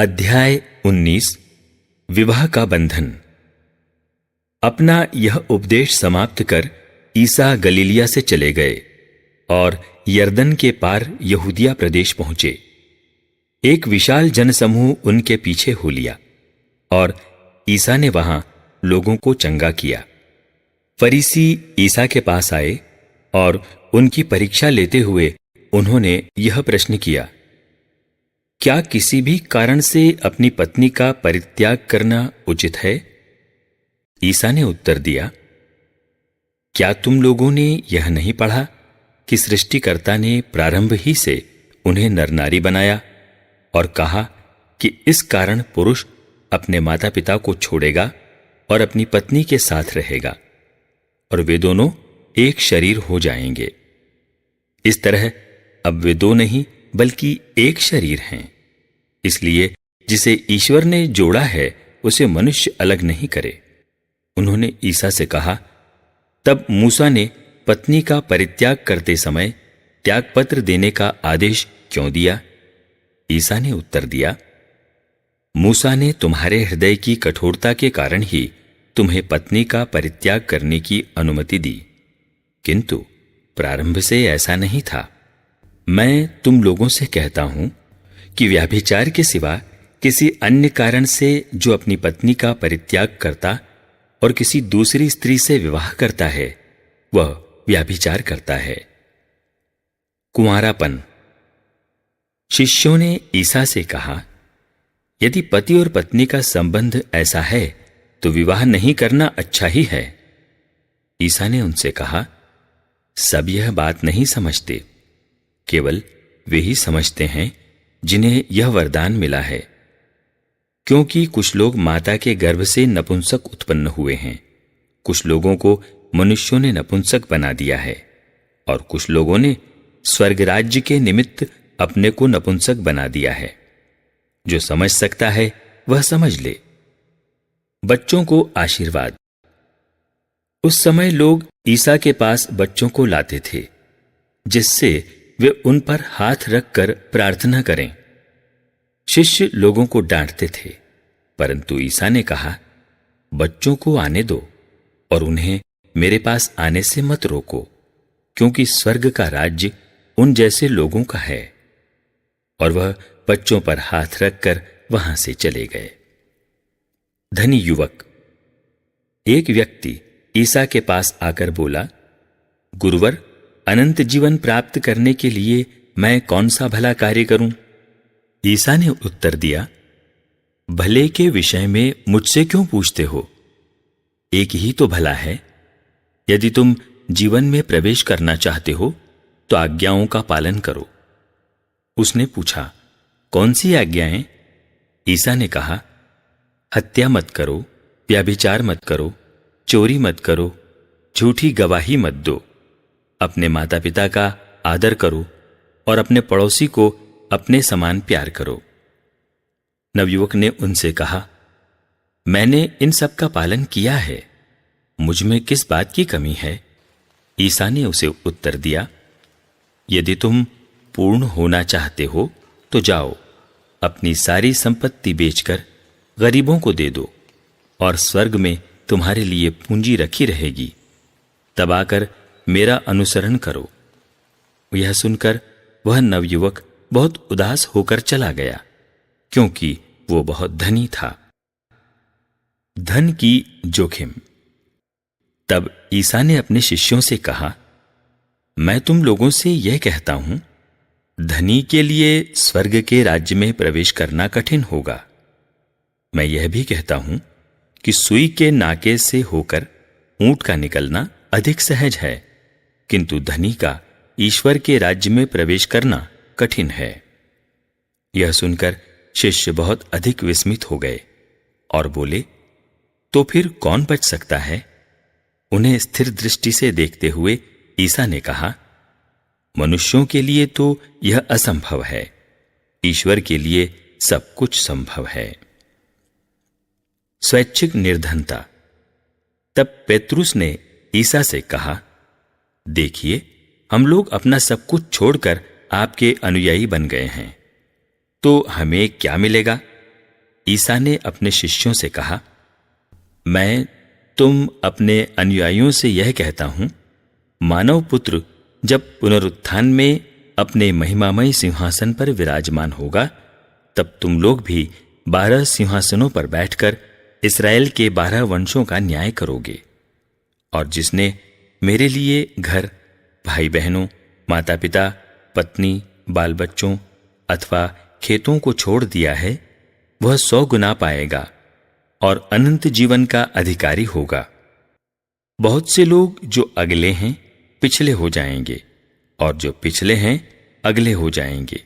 अध्याय 19 विवाह का बंधन। अपना यह उपदेश समाप्त कर ईसा गलीलिया से चले गए और यरदन के पार यहूदिया प्रदेश पहुंचे। एक विशाल जनसमूह उनके पीछे हो लिया और ईसा ने वहां लोगों को चंगा किया। फरीसी ईसा के पास आए और उनकी परीक्षा लेते हुए उन्होंने यह प्रश्न किया, क्या किसी भी कारण से अपनी पत्नी का परित्याग करना उचित है? ईसा ने उत्तर दिया, क्या तुम लोगों ने यह नहीं पढ़ा कि सृष्टिकर्ता ने प्रारंभ ही से उन्हें नर नारी बनाया और कहा कि इस कारण पुरुष अपने माता पिता को छोड़ेगा और अपनी पत्नी के साथ रहेगा और वे दोनों एक शरीर हो जाएंगे। इस तरह अब वे दो नहीं बल्कि एक शरीर हैं। इसलिए जिसे ईश्वर ने जोड़ा है उसे मनुष्य अलग नहीं करे। उन्होंने ईसा से कहा, तब मूसा ने पत्नी का परित्याग करते समय त्यागपत्र देने का आदेश क्यों दिया? ईसा ने उत्तर दिया, मूसा ने तुम्हारे हृदय की कठोरता के कारण ही तुम्हें पत्नी का परित्याग करने की अनुमति दी, किंतु प्रारंभ से ऐसा नहीं था। मैं तुम लोगों से कहता हूं कि व्यभिचार के सिवा किसी अन्य कारण से जो अपनी पत्नी का परित्याग करता और किसी दूसरी स्त्री से विवाह करता है वह व्यभिचार करता है। कुंवारापन। शिष्यों ने ईसा से कहा, यदि पति और पत्नी का संबंध ऐसा है तो विवाह नहीं करना अच्छा ही है। ईसा ने उनसे कहा, सब यह बात नहीं समझते, केवल वे ही समझते हैं जिन्हें यह वरदान मिला है। क्योंकि कुछ लोग माता के गर्भ से नपुंसक उत्पन्न हुए हैं, कुछ लोगों को मनुष्यों ने नपुंसक बना दिया है और कुछ लोगों ने स्वर्ग राज्य के निमित्त अपने को नपुंसक बना दिया है। जो समझ सकता है वह समझ ले। बच्चों को आशीर्वाद। उस समय लोग ईसा के पास बच्चों को लाते थे जिससे वे उन पर हाथ रखकर प्रार्थना करें। शिष्य लोगों को डांटते थे, परंतु ईसा ने कहा, बच्चों को आने दो और उन्हें मेरे पास आने से मत रोको, क्योंकि स्वर्ग का राज्य उन जैसे लोगों का है। और वह बच्चों पर हाथ रखकर वहां से चले गए। धनी युवक। एक व्यक्ति ईसा के पास आकर बोला, गुरुवर, अनंत जीवन प्राप्त करने के लिए मैं कौन सा भला कार्य करूं? ईसा ने उत्तर दिया, भले के विषय में मुझसे क्यों पूछते हो? एक ही तो भला है। यदि तुम जीवन में प्रवेश करना चाहते हो तो आज्ञाओं का पालन करो। उसने पूछा, कौन सी आज्ञाएं? ईसा ने कहा, हत्या मत करो, व्यभिचार मत करो, चोरी मत करो, झूठी गवाही मत दो, अपने माता पिता का आदर करो और अपने पड़ोसी को अपने समान प्यार करो। नवयुवक ने उनसे कहा, मैंने इन सब का पालन किया है, मुझ में किस बात की कमी है? ईसा ने उसे उत्तर दिया, यदि तुम पूर्ण होना चाहते हो तो जाओ, अपनी सारी संपत्ति बेचकर गरीबों को दे दो और स्वर्ग में तुम्हारे लिए पूंजी रखी रहेगी। तब आकर मेरा अनुसरण करो। यह सुनकर वह नवयुवक बहुत उदास होकर चला गया, क्योंकि वो बहुत धनी था। धन की जोखिम। तब ईसा ने अपने शिष्यों से कहा, मैं तुम लोगों से यह कहता हूं, धनी के लिए स्वर्ग के राज्य में प्रवेश करना कठिन होगा। मैं यह भी कहता हूं कि सुई के नाके से होकर ऊंट का निकलना अधिक सहज है, किंतु धनी का ईश्वर के राज्य में प्रवेश करना कठिन है। यह सुनकर शिष्य बहुत अधिक विस्मित हो गए और बोले, तो फिर कौन बच सकता है? उन्हें स्थिर दृष्टि से देखते हुए ईसा ने कहा, मनुष्यों के लिए तो यह असंभव है, ईश्वर के लिए सब कुछ संभव है। स्वैच्छिक निर्धनता। तब पेत्रुस ने ईसा से कहा, देखिए, हम लोग अपना सब कुछ छोड़कर आपके अनुयायी बन गए हैं, तो हमें क्या मिलेगा? ईसा ने अपने शिष्यों से कहा, मैं तुम अपने अनुयायियों से यह कहता हूं, मानव पुत्र जब पुनरुत्थान में अपने महिमामय सिंहासन पर विराजमान होगा, तब तुम लोग भी 12 सिंहासनों पर बैठकर इस्राएल के 12 वंशों का न्याय करोगे। और जिसने मेरे लिए घर, भाई बहनों, माता पिता, पत्नी, बाल बच्चों अथवा खेतों को छोड़ दिया है, वह 100 गुना पाएगा और अनंत जीवन का अधिकारी होगा। बहुत से लोग जो अगले हैं पिछले हो जाएंगे, और जो पिछले हैं अगले हो जाएंगे।